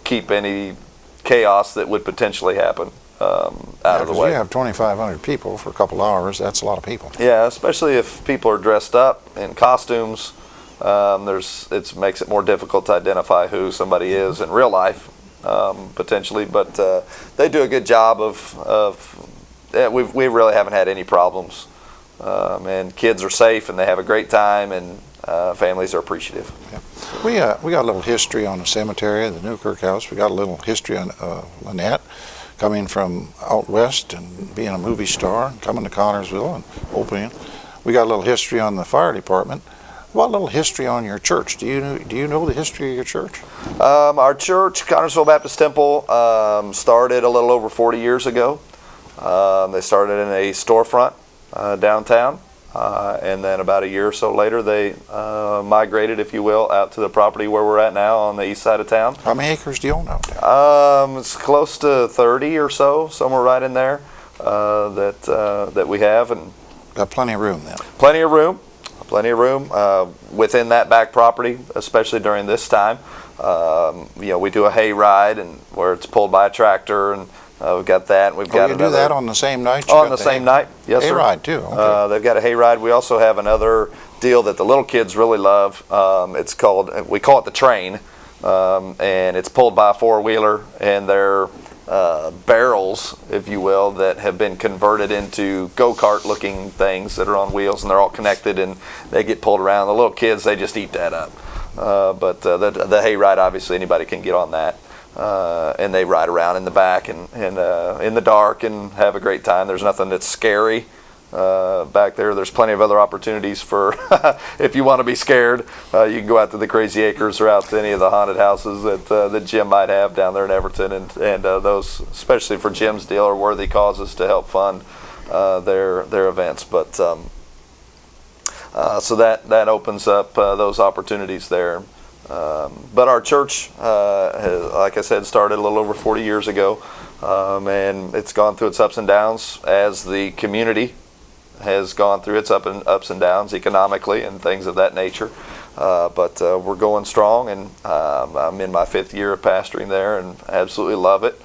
keep any chaos that would potentially happen out of the way. You have 2,500 people for a couple hours. That's a lot of people. Yeah, especially if people are dressed up in costumes. It makes it more difficult to identify who somebody is in real life, potentially. But they do a good job we really haven't had any problems, and kids are safe and they have a great time, and families are appreciative. Yeah. We got a little history on the cemetery, the Newkirk House. We got a little history on Lynette coming from out west and being a movie star and coming to Connersville and opening. We got a little history on the fire department. What a little history on your church? Do you know the history of your church? Our church, Connersville Baptist Temple, started a little over 40 years ago. They started in a storefront downtown, and then about a year or so later they migrated, if you will, out to the property where we're at now on the east side of town. How many acres do you own out there? It's close to 30 or so, somewhere right in there that we have, and Got plenty of room then. Plenty of room within that back property, especially during this time. We do a hay ride, and where it's pulled by a tractor, and we've got that. We've got you do that on the same night? On the same night, yes, sir. Hay ride too. Okay. They've got a hay ride. We also have another deal that the little kids really love. We call it the train, and it's pulled by a four-wheeler, and they're barrels, if you will, that have been converted into go-kart looking things that are on wheels, and they're all connected, and they get pulled around. The little kids, they just eat that up. But the hay ride, obviously anybody can get on that, and they ride around in the back and in the dark and have a great time. There's nothing that's scary back there. There's plenty of other opportunities for if you want to be scared, you can go out to the Crazy Acres or out to any of the haunted houses that Jim might have down there in Everton, and those, especially for Jim's deal, are worthy causes to help fund their events. But so that opens up those opportunities there. But our church, like I said, started a little over 40 years ago, and it's gone through its ups and downs as the community has gone through its ups and downs economically and things of that nature. But we're going strong, and I'm in my 5th year of pastoring there and absolutely love it.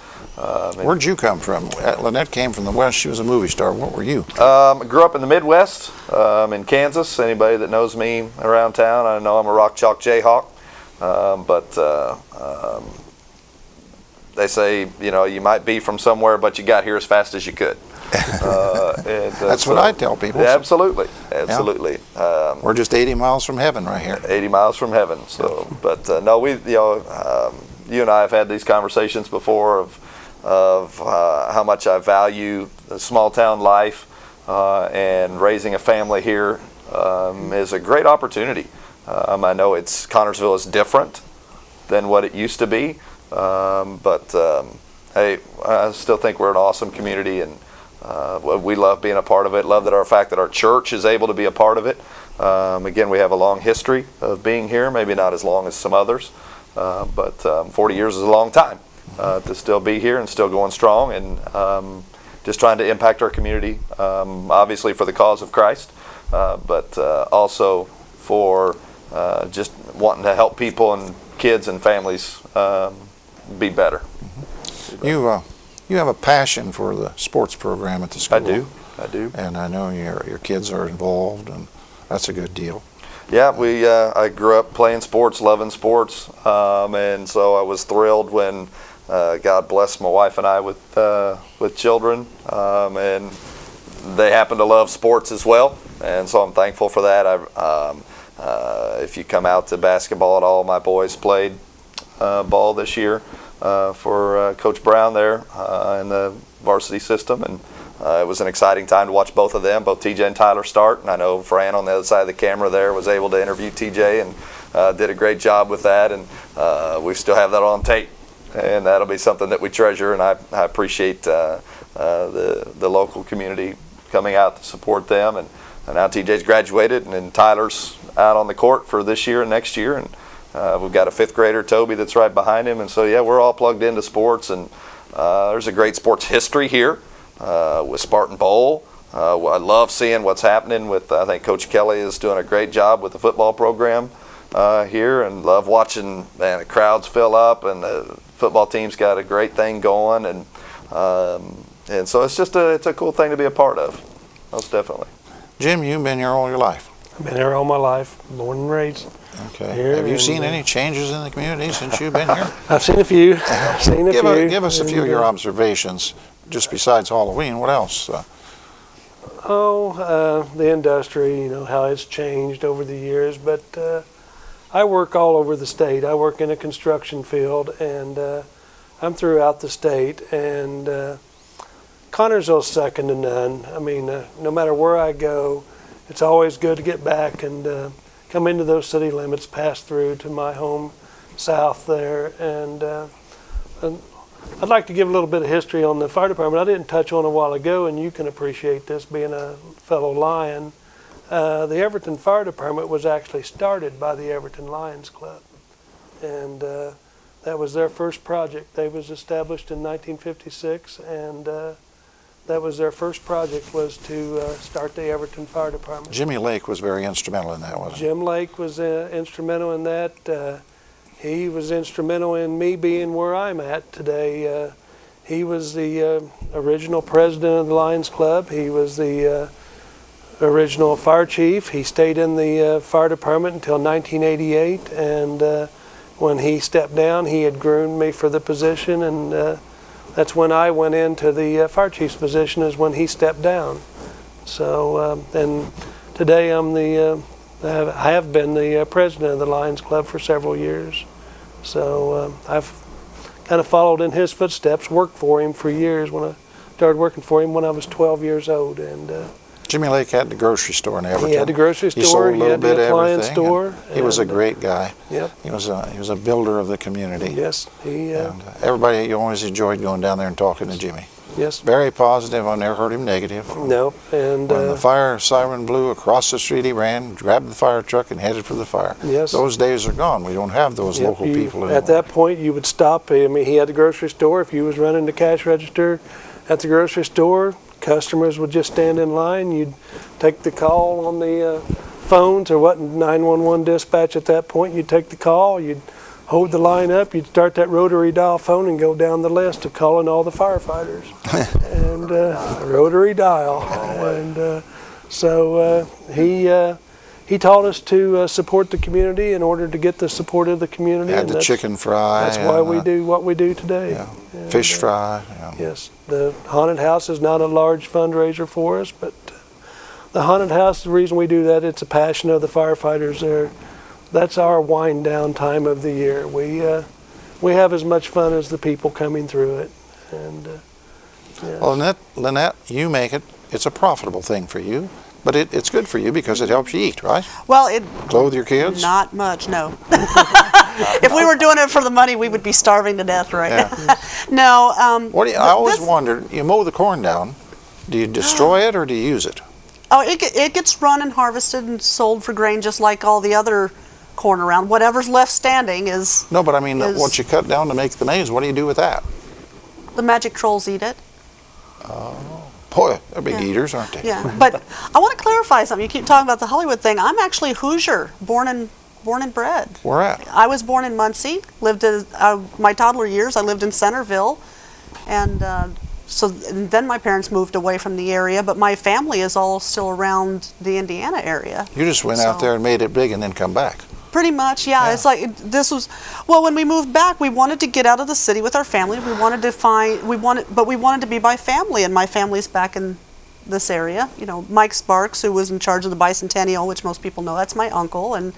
Where'd you come from? Lynette came from the West. She was a movie star. What were you? I grew up in the Midwest, in Kansas. Anybody that knows me around town, I know I'm a Rock Chalk Jayhawk. But they say, you might be from somewhere, but you got here as fast as you could. That's what I tell people. Yeah, absolutely. Yeah. We're just 80 miles from heaven right here. 80 miles from heaven. So, but no, you and I have had these conversations before of how much I value the small town life, and raising a family here is a great opportunity. I know Connersville is different than what it used to be, but hey, I still think we're an awesome community, and we love being a part of it. Love that fact that our church is able to be a part of it. Again, we have a long history of being here, maybe not as long as some others, but 40 years is a long time to still be here and still going strong, and just trying to impact our community, obviously for the cause of Christ, but also for just wanting to help people and kids and families be better. You have a passion for the sports program at the school. I do. And I know your kids are involved, and that's a good deal. Yeah, I grew up playing sports, loving sports, and so I was thrilled when God blessed my wife and I with children, and they happen to love sports as well, and so I'm thankful for that. If you come out to basketball at all, my boys played ball this year, for Coach Brown there in the varsity system, and it was an exciting time to watch both of them, both TJ and Tyler, start. And I know Fran on the other side of the camera there was able to interview TJ and did a great job with that, and we still have that on tape, and that'll be something that we treasure. And I appreciate the local community coming out to support them, and now TJ's graduated, and then Tyler's out on the court for this year and next year, and we've got a 5th grader, Toby, that's right behind him. And so yeah, we're all plugged into sports, and there's a great sports history here with Spartan Bowl. I love seeing what's happening with, I think Coach Kelly is doing a great job with the football program here, and love watching, man, the crowds fill up, and the football team's got a great thing going, and so it's just it's a cool thing to be a part of, most definitely. Jim, you've been here all your life. I've been here all my life, born and raised. Okay. Here, Have you seen any changes in the community since you've been here? I've seen a few. Give us a few of your observations, just besides Halloween. What else? The industry, how it's changed over the years. But I work all over the state. I work in a construction field, and I'm throughout the state. And Connersville's second to none. I mean, no matter where I go, it's always good to get back and come into those city limits, pass through to my home south there. And I'd like to give a little bit of history on the fire department. I didn't touch on it a while ago, and you can appreciate this being a fellow Lion. The Everton Fire Department was actually started by the Everton Lions Club, and that was their first project. They was established in 1956, and that was their first project, was to start the Everton Fire Department. Jimmy Lake was very instrumental in that, wasn't he? Jim Lake was instrumental in that. He was instrumental in me being where I'm at today. He was the original president of the Lions Club. He was the original fire chief. He stayed in the fire department until 1988, and when he stepped down, he had groomed me for the position, and that's when I went into the fire chief's position, is when he stepped down. So, and today I'm I have been the president of the Lions Club for several years. So I've kind of followed in his footsteps, worked for him for years. When I started working for him when I was 12 years old. And Jimmy Lake had the grocery store in Everton. he had the grocery store. He sold a little had bit the of appliance everything. store. He was a great guy. Yep. He was a builder of the community. Yes. And everybody always enjoyed going down there and talking to Jimmy. Yes. Very positive. I never heard him negative. No. And when the fire siren blew across the street, he ran, grabbed the fire truck, and headed for the fire. Yes. Those days are gone. We don't have those local people anymore. At that point, you would stop. I mean, he had the grocery store. If you was running the cash register at the grocery store, customers would just stand in line. You'd take the call on the phones, or what, 911 dispatch at that point. You'd take the call. You'd hold the line up. You'd start that rotary dial phone and go down the list of calling all the firefighters. And rotary dial. And so he taught us to support the community in order to get the support of the community. Had the chicken fry. That's why we do what we do today. Yeah. And, Fish fry. Yeah. Yes. The haunted house is not a large fundraiser for us, but the haunted house, the reason we do that, it's a passion of the firefighters there. That's our wind down time of the year. We have as much fun as the people coming through it. And yes. Well, Lynette, you make it. It's a profitable thing for you, but it's good for you because it helps you eat, right? Well, it Clothe your kids? not much, no. If we were doing it for the money, we would be starving to death right now. No. What do you, I always wondered, you mow the corn down, do you destroy it or do you use it? Oh, it gets run and harvested and sold for grain just like all the other corn around. Whatever's left standing is... No, but I mean, what you cut down to make the maize, what do you do with that? The magic trolls eat it. Boy, they're big Yeah. eaters, aren't they? Yeah, but I want to clarify something. You keep talking about the Hollywood thing. I'm actually Hoosier, born and bred. Where at? I was born in Muncie. Lived in my toddler years. I lived in Centerville, and then my parents moved away from the area. But my family is all still around the Indiana area. You just went out So- there and made it big and then come back. Pretty much, yeah. It's like this was. Well, when we moved back, we wanted to get out of the city with our family. We wanted to be by family, and my family's back in this area. You know, Mike Sparks, who was in charge of the Bicentennial, which most people know, that's my uncle, and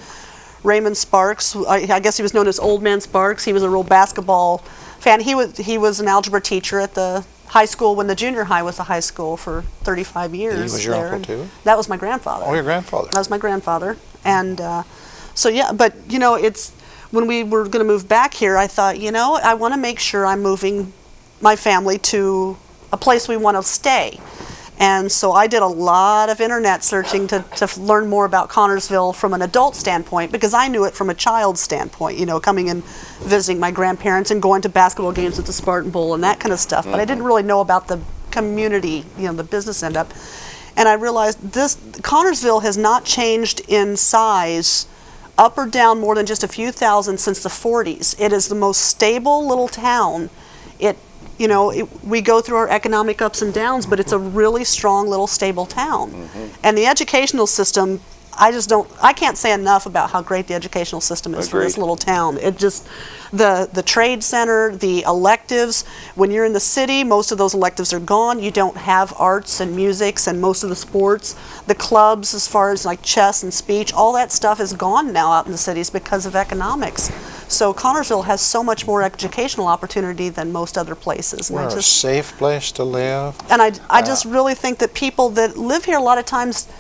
Raymond Sparks. I guess he was known as Old Man Sparks. He was a real basketball He was an algebra teacher at the high school when the junior high was a high school for 35 years. He was your there. uncle too? That was my grandfather. Oh, your grandfather. That was my grandfather. And so, yeah, but, you know, it's when we were going to move back here, I thought, you know, I want to make sure I'm moving my family to a place we want to stay. And so I did a lot of internet searching to learn more about Connersville from an adult standpoint, because I knew it from a child's standpoint, you know, coming and visiting my grandparents and going to basketball games at the Spartan Bowl and that kind of stuff. But I didn't really know about the community, you know, the business end up. And I realized Connersville has not changed in size up or down more than just a few thousand since the 40s. It is the most stable little town. You know, we go through our economic ups and downs, but it's a really strong little stable town. And the educational system, I can't say enough about how great the educational system is for this little town. It just, the trade center, the electives, when you're in the city, most of those electives are gone. You don't have arts and musics and most of the sports. The clubs, as far as like chess and speech, all that stuff is gone now out in the cities because of economics. So Connersville has so much more educational opportunity than most other places. And We're a safe place to live. And I just really think that people that live here a lot of times,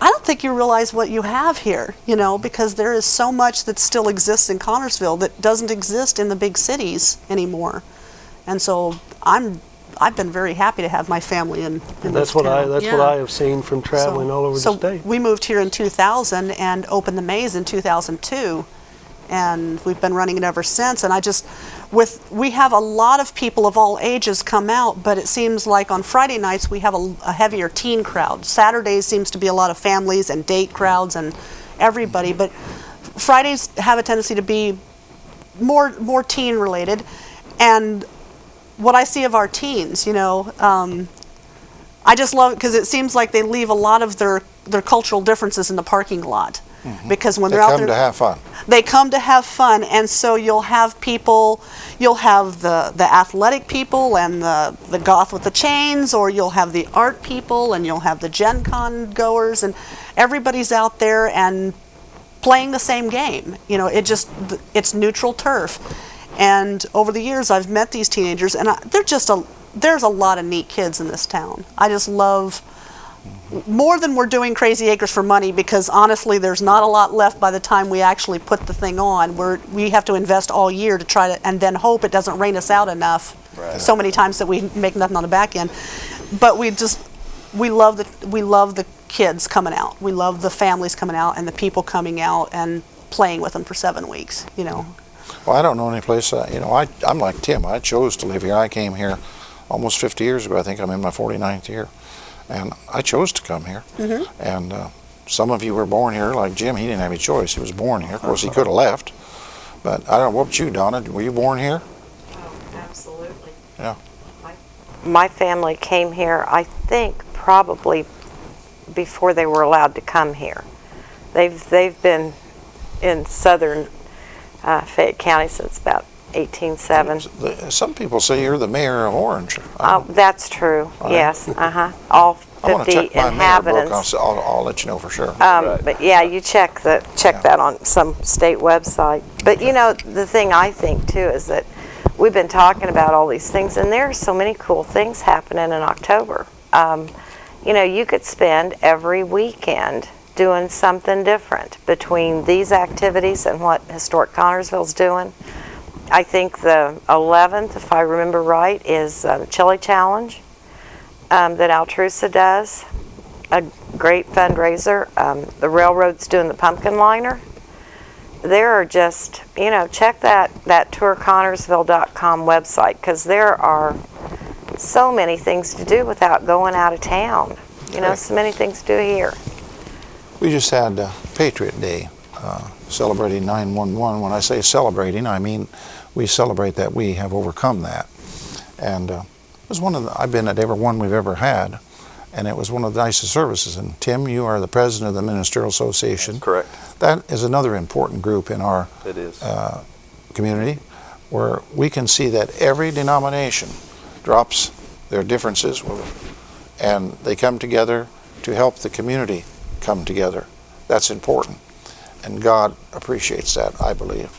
I don't think you realize what you have here, you know, because there is so much that still exists in Connersville that doesn't exist in the big cities anymore. And so I've been very happy to have my family in That's this what town. what I have seen from traveling all over the state. So we moved here in 2000 and opened the Maze in 2002. And we've been running it ever since. And we have a lot of people of all ages come out, but it seems like on Friday nights we have a heavier teen crowd. Saturdays seems to be a lot of families and date crowds and everybody, but Fridays have a tendency to be more teen related. And what I see of our teens, you know, I just love it because it seems like they leave a lot of their cultural differences in the parking lot. Because when they're out there, they come to have fun. They come to have fun, and so you'll have people, you'll have the athletic people and the goth with the chains, or you'll have the art people, and you'll have the Gen Con goers, and everybody's out there and playing the same game. You know, it's neutral turf. And over the years, I've met these teenagers, and there's a lot of neat kids in this town. I just love. More than we're doing Crazy Acres for money, because honestly there's not a lot left by the time we actually put the thing on. We have to invest all year to try to, and then hope it doesn't rain us out enough so many times that we make nothing on the back end. But we love the kids coming out. We love the families coming out and the people coming out and playing with them for 7 weeks, you know. Well, I don't know any place, you know, I'm like Tim. I chose to live here. I came here almost 50 years ago. I think I'm in my 49th year. And I chose to come here. And some of you were born here, like Jim. He didn't have any choice. He was born here. Of course, he could have left. But I don't know, what about you, Donna? Were you born here? Oh, absolutely. Yeah. My family came here, I think, probably before they were allowed to come here. They've been in southern Fayette County since about 1807. Some people say you're the mayor of Orange. That's true. Yes. All I want to 50 check my mayor book. inhabitants. I'll let you know for sure. But yeah, you check that on some state website. But you know, the thing I think too is that we've been talking about all these things, and there are so many cool things happening in October. You know, you could spend every weekend doing something different between these activities and what Historic Connersville's doing. I think the 11th, if I remember right, is Chili Challenge that Altrusa does. A great fundraiser. The railroad's doing the pumpkin liner. There are just, you know, check that tourconnersville.com website, because there are so many things to do without going out of town. You know, so many things to do here. We just had Patriot Day, celebrating 9/11. When I say celebrating, I mean we celebrate that we have overcome that. And it was I've been at every one we've ever had, and it was one of the nicest services. And Tim, you are the president of the Ministerial Association. That's correct. That is another important group in our community, where we can see that every denomination drops their differences and they come together to help the community come together. That's important, and God appreciates that, I believe.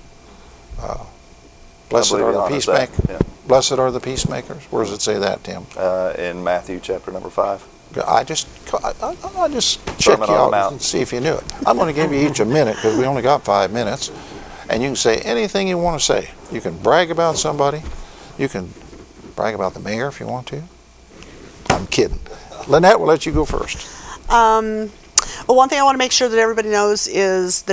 Blessed believe are he the honors that, peacemakers. Blessed are the peacemakers. Where does it say that, Tim? In Matthew chapter number 5. I just check Sermon you on the out Mount. and see if you knew it. I'm going to give you each a minute because we only got 5 minutes, and you can say anything you want to say. You can brag about somebody. You can brag about the mayor if you want to. I'm kidding. Lynette, we'll let you go first. Well, one thing I want to make sure that everybody knows is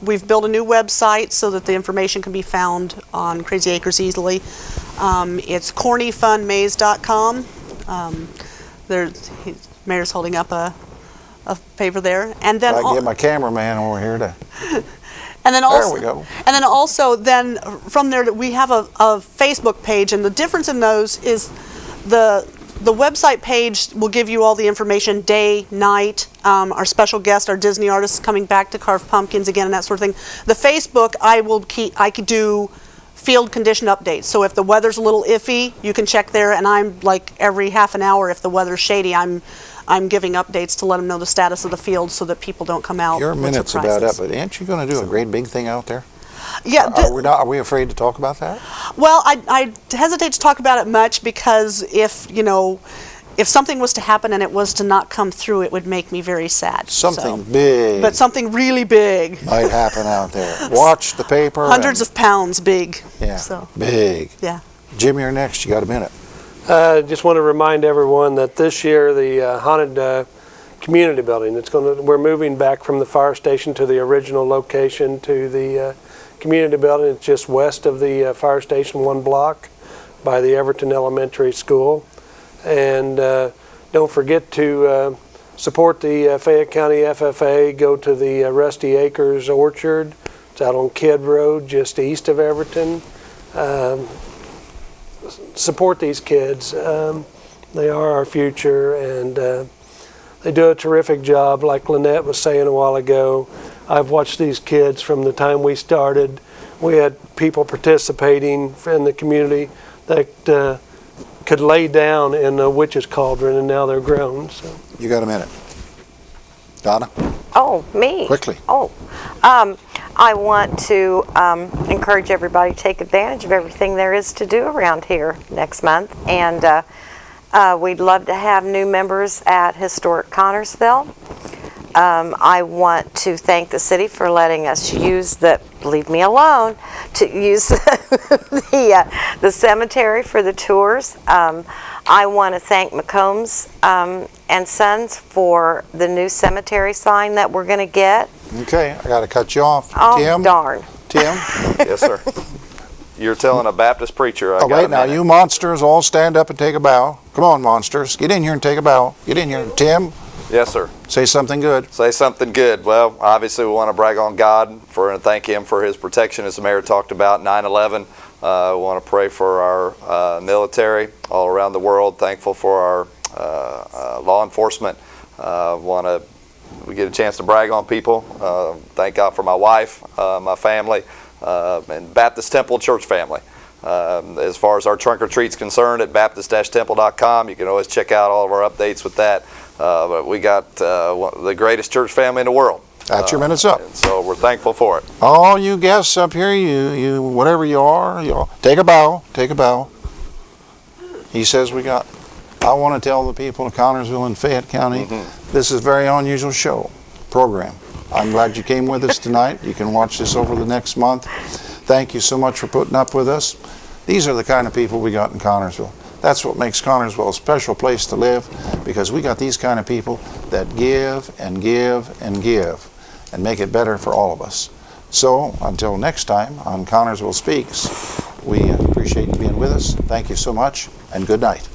we've built a new website so that the information can be found on Crazy Acres easily. It's cornyfunmaze.com. Mayor's holding up a paper there, and then I get my cameraman over here to. And then also, There we go. And then also, from there we have a Facebook page, and the difference in those is the website page will give you all the information day, night, our special guest, our Disney artists coming back to carve pumpkins again, and that sort of thing. The Facebook, I could do field condition updates. So if the weather's a little iffy, you can check there, and I'm like every half an hour, if the weather's shady, I'm giving updates to let them know the status of the field so that people don't come out. Your with minute's about up, surprises. but aren't you going to do a great big thing out there? Yeah. Are we afraid to talk about that? Well, I hesitate to talk about it much because if something was to happen and it was to not come through, it would make me very sad. Something big. But something really big. Might happen out there. Watch the paper. Hundreds of pounds big. Yeah. So, big. yeah. Jimmy, you're next. You got a minute. Just want to remind everyone that this year the haunted community building, we're moving back from the fire station to the original location to the community building. It's just west of the fire station, 1 block by the Everton Elementary School. And don't forget to support the Fayette County FFA. Go to the Rusty Acres Orchard. It's out on Kidd Road, just east of Everton. Support these kids. They are our future, and they do a terrific job. Like Lynette was saying a while ago, I've watched these kids from the time we started. We had people participating in the community that could lay down in a witch's cauldron, and now they're grown. So. You got a minute. Donna? Oh, me? Quickly. Oh, I want to encourage everybody to take advantage of everything there is to do around here next month. And we'd love to have new members at Historic Connersville. I want to thank the city for letting us use leave me alone, to use the cemetery for the tours. I want to thank McCombs and Sons for the new cemetery sign that we're going to get. Okay, I got to cut you off. Oh, Tim? darn. Tim? Yes, sir. You're telling a Baptist preacher. Oh, wait, now, you monsters all stand up and take a bow. Come on, monsters. Get in here and take a bow. Get in here. Tim, Yes, sir. say something good. Say something good. Well, obviously we want to brag on God and thank Him for His protection, as the mayor talked about, 9/11. We want to pray for our military all around the world. Thankful for our law enforcement. We get a chance to brag on people. Thank God for my wife, my family, and Baptist Temple Church family. As far as our trunk or treat's concerned, at baptist-temple.com, you can always check out all of our updates with that. But we got the greatest church family in the world. That's your minutes up. And so we're thankful for it. All you guests up here, you whatever you are, take a bow. Take a bow. He says I want to tell the people of Connersville and Fayette County, this is a very unusual program. I'm glad you came with us tonight. You can watch this over the next month. Thank you so much for putting up with us. These are the kind of people we got in Connersville. That's what makes Connersville a special place to live, because we got these kind of people that give and give and give and make it better for all of us. So until next time on Connersville Speaks, we appreciate you being with us. Thank you so much, and good night.